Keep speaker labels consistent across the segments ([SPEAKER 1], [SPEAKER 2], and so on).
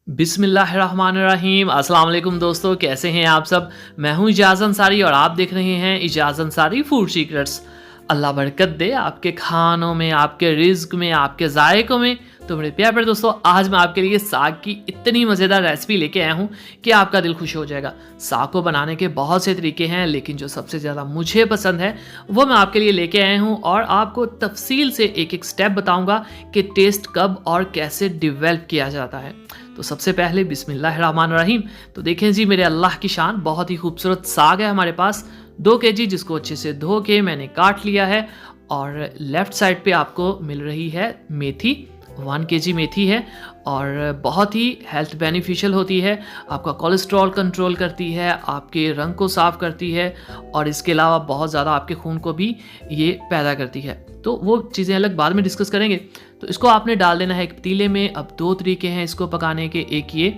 [SPEAKER 1] बिस्मिल्लाहिर्रहमानिर्रहीम। अस्सलाम वालेकुम दोस्तों, कैसे हैं आप सब। मैं हूं इजाज़ अंसारी और आप देख रहे हैं इजाज़ अंसारी फूड सीक्रेट्स। अल्लाह बरकत दे आपके खानों में, आपके रिज्क में, आपके जायकों में। तो मेरे प्यारे दोस्तों, आज मैं आपके लिए साग की इतनी मज़ेदार रेसिपी लेके आया हूँ कि आपका दिल खुश हो जाएगा। साग को बनाने के बहुत से तरीके हैं, लेकिन जो सबसे ज़्यादा मुझे पसंद है वो मैं आपके लिए लेके आया हूँ और आपको तफसील से एक एक स्टेप बताऊँगा कि टेस्ट कब और कैसे डिवेल्प किया जाता है। तो सबसे पहले बिस्मिल्लाहिर्रहमानिर्रहीम। तो देखें जी, मेरे अल्लाह की शान, बहुत ही खूबसूरत साग है हमारे पास 2 kg, जिसको अच्छे से धो के मैंने काट लिया है। और लेफ़्ट साइड पे आपको मिल रही है मेथी, 1 kg मेथी है और बहुत ही हेल्थ बेनिफिशियल होती है। आपका कोलेस्ट्रॉल कंट्रोल करती है, आपके रंग को साफ़ करती है और इसके अलावा बहुत ज़्यादा आपके खून को भी ये पैदा करती है। तो वो चीज़ें अलग बाद में डिस्कस करेंगे। तो इसको आपने डाल देना है एक पतीले में। अब 2 तरीके हैं इसको पकाने के, एक ये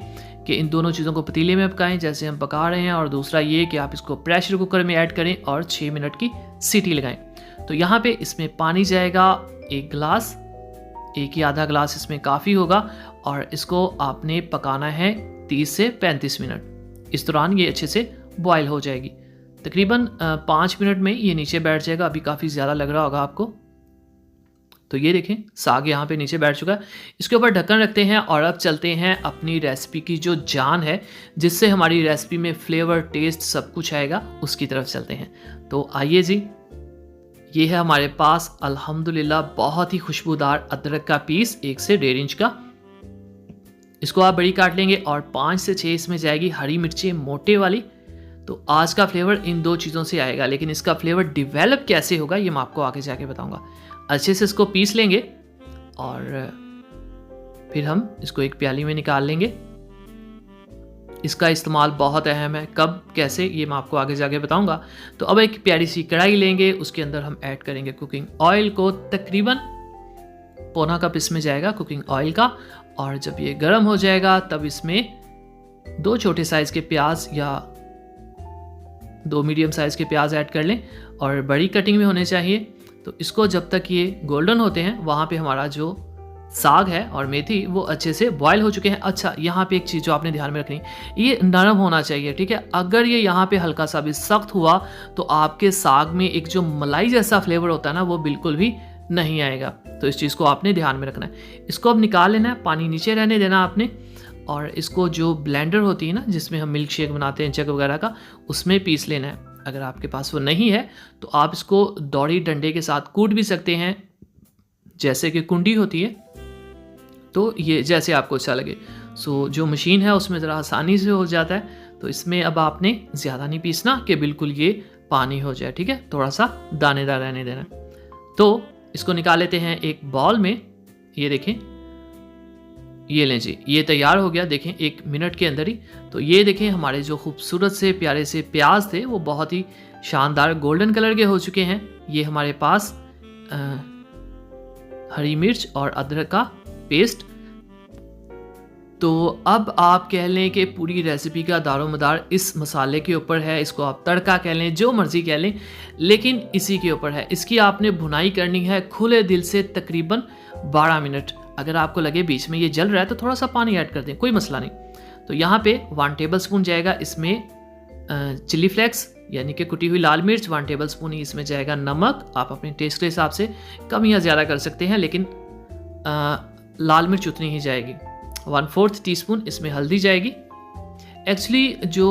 [SPEAKER 1] कि इन दोनों चीज़ों को पतीले में पकाएं जैसे हम पका रहे हैं, और दूसरा ये कि आप इसको प्रेशर कुकर में ऐड करें और 6 मिनट की सीटी लगाएं। तो यहाँ पे इसमें पानी जाएगा 1 गिलास, 1 या आधा गिलास इसमें काफ़ी होगा। और इसको आपने पकाना है 30 से 35 मिनट। इस दौरान ये अच्छे से बॉयल हो जाएगी। तकरीबन 5 मिनट में ये नीचे बैठ जाएगा। अभी काफ़ी ज़्यादा लग रहा होगा आपको। तो ये देखें, साग यहाँ पे नीचे बैठ चुका है। इसके ऊपर ढक्कन रखते हैं और अब चलते हैं अपनी रेसिपी की जो जान है, जिससे हमारी रेसिपी में फ्लेवर, टेस्ट सब कुछ आएगा, उसकी तरफ चलते हैं। तो आइए जी, ये है हमारे पास अल्हम्दुलिल्लाह बहुत ही खुशबूदार अदरक का पीस, 1 से 1.5 इंच का। इसको आप बड़ी काट लेंगे और 5 से 6 इसमें जाएगी हरी मिर्चें मोटे वाली। तो आज का फ्लेवर इन 2 चीज़ों से आएगा, लेकिन इसका फ्लेवर डिवेलप कैसे होगा ये मैं आपको आगे जाके बताऊंगा। अच्छे से इसको पीस लेंगे और फिर हम इसको एक प्याली में निकाल लेंगे। इसका इस्तेमाल बहुत अहम है, कब कैसे ये मैं आपको आगे जाके बताऊंगा। तो अब एक प्यारी सी कढ़ाई लेंगे, उसके अंदर हम ऐड करेंगे कुकिंग ऑयल को, तकरीबन पौना कप इसमें जाएगा कुकिंग ऑयल का। और जब ये गर्म हो जाएगा तब इसमें 2 छोटे साइज़ के प्याज या 2 मीडियम साइज़ के प्याज ऐड कर लें और बड़ी कटिंग में होने चाहिए। तो इसको जब तक ये गोल्डन होते हैं वहाँ पे हमारा जो साग है और मेथी वो अच्छे से बॉयल हो चुके हैं। अच्छा, यहाँ पे एक चीज़ जो आपने ध्यान में रखनी, ये नरम होना चाहिए, ठीक है। अगर ये यहाँ पे हल्का सा भी सख्त हुआ तो आपके साग में एक जो मलाई जैसा फ्लेवर होता है ना, वो बिल्कुल भी नहीं आएगा। तो इस चीज़ को आपने ध्यान में रखना है। इसको अब निकाल लेना है, पानी नीचे रहने देना आपने। और इसको जो ब्लेंडर होती है ना, जिसमें हम मिल्क शेक बनाते हैं जग वगैरह का, उसमें पीस लेना है। अगर आपके पास वो नहीं है तो आप इसको दौड़ी डंडे के साथ कूट भी सकते हैं, जैसे कि कुंडी होती है। तो ये जैसे आपको अच्छा लगे। सो जो मशीन है उसमें ज़रा आसानी से हो जाता है। तो इसमें अब आपने ज़्यादा नहीं पीसना कि बिल्कुल ये पानी हो जाए, ठीक है। थोड़ा सा दानेदार रहने देना। तो इसको निकाल लेते हैं एक बाउल में। ये देखें, ये लें जी, ये तैयार हो गया। देखें 1 मिनट के अंदर ही। तो ये देखें, हमारे जो खूबसूरत से प्यारे से प्याज थे वो बहुत ही शानदार गोल्डन कलर के हो चुके हैं। ये हमारे पास हरी मिर्च और अदरक का पेस्ट। तो अब आप कह लें कि पूरी रेसिपी का दारोमदार इस मसाले के ऊपर है। इसको आप तड़का कह लें, जो मर्ज़ी कह लें, लेकिन इसी के ऊपर है। इसकी आपने भुनाई करनी है खुले दिल से तकरीबन 12 मिनट। अगर आपको लगे बीच में ये जल रहा है तो थोड़ा सा पानी ऐड कर दें, कोई मसला नहीं। तो यहाँ पे 1 टेबलस्पून जाएगा इसमें चिली फ्लेक्स, यानी कि कुटी हुई लाल मिर्च। 1 टेबलस्पून ही इसमें जाएगा नमक। आप अपने टेस्ट के हिसाब से कम या ज़्यादा कर सकते हैं, लेकिन लाल मिर्च उतनी ही जाएगी। 1/4 टीस्पून इसमें हल्दी जाएगी। एक्चुअली जो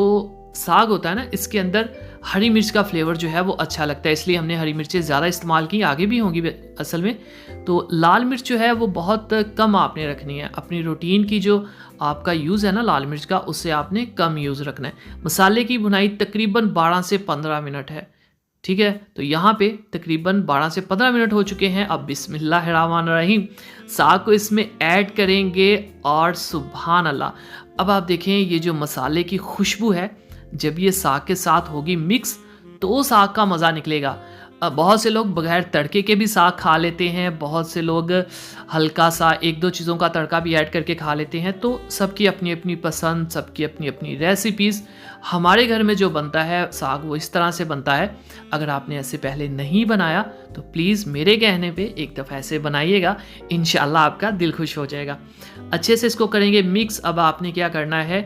[SPEAKER 1] साग होता है ना, इसके अंदर हरी मिर्च का फ्लेवर जो है वो अच्छा लगता है, इसलिए हमने हरी मिर्चें ज़्यादा इस्तेमाल की, आगे भी होंगी असल में। तो लाल मिर्च जो है वो बहुत कम आपने रखनी है। अपनी रूटीन की जो आपका यूज़ है ना लाल मिर्च का, उससे आपने कम यूज़ रखना है। मसाले की भुनाई तकरीबन 12 से 15 मिनट है, ठीक है। तो यहाँ पे तकरीबन 12 से 15 मिनट हो चुके हैं। अब बिस्मिल्लाहिर्रहमानिर्रहीम साग को इसमें ऐड करेंगे और सुभान अल्लाह। अब आप देखें, ये जो मसाले की खुशबू है, जब ये साग के साथ होगी मिक्स तो साग का मज़ा निकलेगा। बहुत से लोग बगैर तड़के के भी साग खा लेते हैं, बहुत से लोग हल्का सा 1-2 चीज़ों का तड़का भी ऐड करके खा लेते हैं। तो सबकी अपनी अपनी पसंद, सबकी अपनी अपनी रेसिपीज़। हमारे घर में जो बनता है साग वो इस तरह से बनता है। अगर आपने ऐसे पहले नहीं बनाया तो प्लीज़ मेरे कहने पे एक दफ़ा ऐसे बनाइएगा, इंशाल्लाह आपका दिल खुश हो जाएगा। अच्छे से इसको करेंगे मिक्स। अब आपने क्या करना है,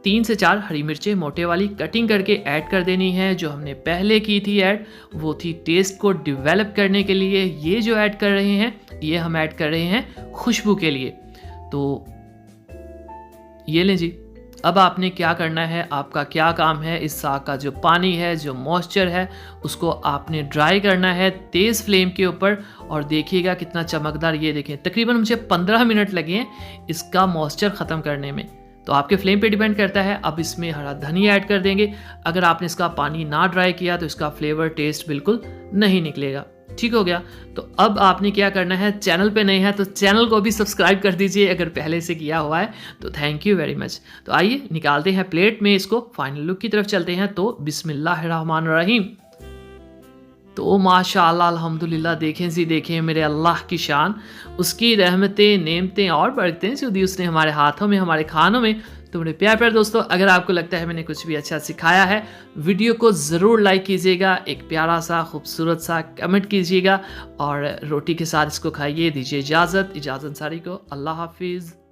[SPEAKER 1] 3 से 4 हरी मिर्चें मोटे वाली कटिंग करके ऐड कर देनी है। जो हमने पहले की थी ऐड, वो थी टेस्ट को डेवलप करने के लिए। ये जो ऐड कर रहे हैं, ये हम ऐड कर रहे हैं खुशबू के लिए। तो ये लें जी। अब आपने क्या करना है, आपका क्या काम है, इस साग का जो पानी है, जो मॉइस्चर है, उसको आपने ड्राई करना है तेज़ फ्लेम के ऊपर। और देखिएगा कितना चमकदार, ये देखें तकरीबन मुझे 15 मिनट लगे हैं इसका मॉइस्चर ख़त्म करने में। तो आपके फ्लेम पे डिपेंड करता है। अब इसमें हरा धनिया ऐड कर देंगे। अगर आपने इसका पानी ना ड्राई किया तो इसका फ्लेवर टेस्ट बिल्कुल नहीं निकलेगा। ठीक हो गया। तो अब आपने क्या करना है, चैनल पे नए हैं तो चैनल को भी सब्सक्राइब कर दीजिए, अगर पहले से किया हुआ है तो थैंक यू वेरी मच। तो आइए निकालते हैं प्लेट में इसको, फाइनल लुक की तरफ चलते हैं। तो बिस्मिल्लाहिर्रहमानिर्रहीम। तो माशाअल्लाह अल्हम्दुलिल्लाह, देखें जी देखें मेरे अल्लाह की शान, उसकी रहमतें नेमतें और बरकतें जो दी उसने हमारे हाथों में, हमारे खानों में। तो मेरे प्यार प्यार दोस्तों, अगर आपको लगता है मैंने कुछ भी अच्छा सिखाया है, वीडियो को ज़रूर लाइक कीजिएगा, एक प्यारा सा खूबसूरत सा कमेंट कीजिएगा और रोटी के साथ इसको खाइए। दीजिए इजाज़त अंसारी को। अल्लाह हाफिज़।